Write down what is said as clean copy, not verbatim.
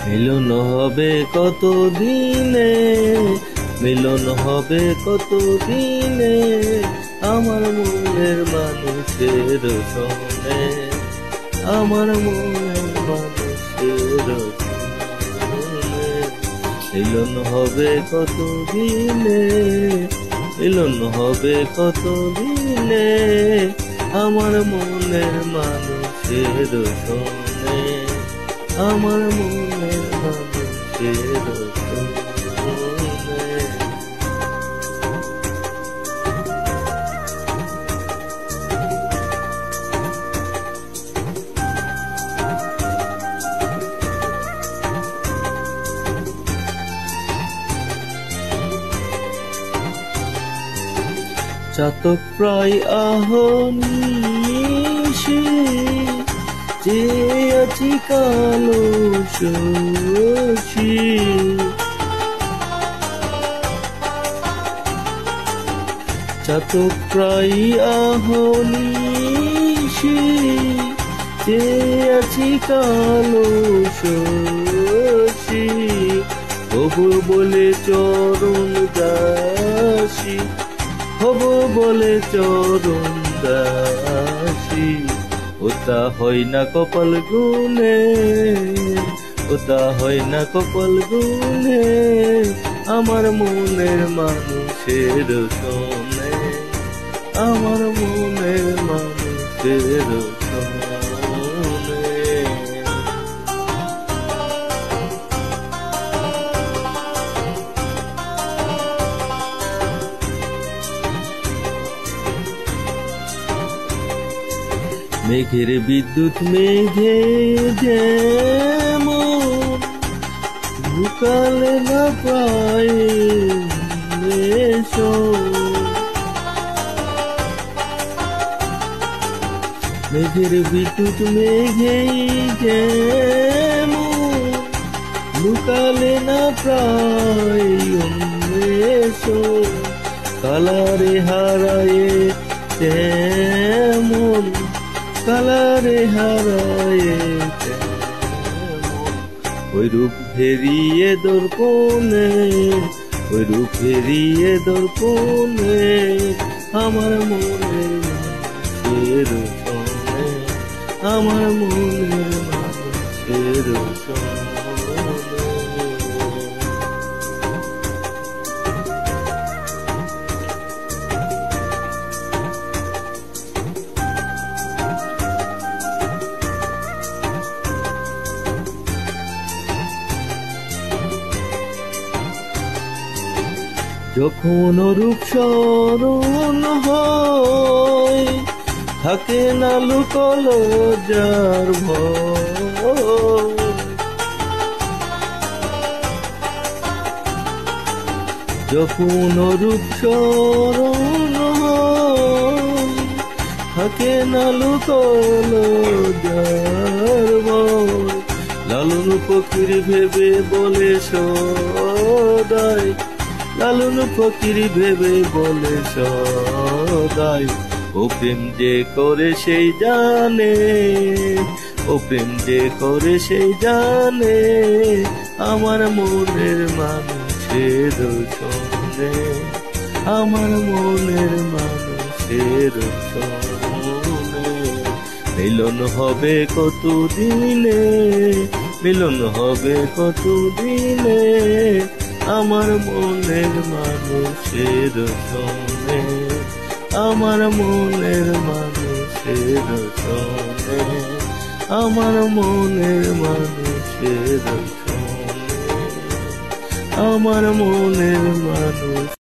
মিলন হবে কত দিনে, মিলন হবে কত দিনে, আমার মনের মানুষের সঙ্গে, আমার মনের মানুষের সঙ্গে। মিলন হবে কত দিনে, মিলন হবে কত দিনে, আমার মনের মানুষের সঙ্গে, আমার মনের মানুষের সঙ্গে। চাতক প্রায় আহনিশি, যে আছি কালো শশী। চাতক প্রায় আহনিশি, যে আছি কালো শশী। হব বলে চরণ দাসী, হব বলে চরণ দাসী। ওটা হয় না কপাল গুনে, ওটা হয় না কপাল গুনে, আমার মনের মানুষের সঙ্গে, আমার মনের মানুষের সঙ্গে। মেঘের বিদ্যুৎ মেঘে যেমন ঢুকালে না পায় মেঘের বিদ্যুৎ মেঘে যেমন ঢুকালে না প্রায় কালারে হারায়ে তেমন, কালারে হারায়ে ওই রূপ ফেরিয়ে দর্পণে, ওই রূপ ফেরিয়ে দর্পণে, আমার মনের মানুষের সঙ্গে, আমার মনের মানুষের সঙ্গে। যখন রূপ স্মরণ হয়, থাকে না লুকল যার ভয়। যখন রূপ স্মরণ হয়, থাকে না লুকল যার ভয়। লালন ফকির ভেবে বলে সদাই, লালন ফকির ভেবে বলে সদাই। ও প্রেম যে করে সেই জানে, ও প্রেম যে করে সেই জানে, আমার মনের মানুষের সঙ্গে, আমার মনের মানুষের সঙ্গে। মিলন হবে কত দিনে, মিলন হবে কত দিনে, আমার মনের মানুষের সঙ্গে, আমার মনের মানুষের সঙ্গে, আমার মনের মানুষের সঙ্গে, আমার মনের মানুষ।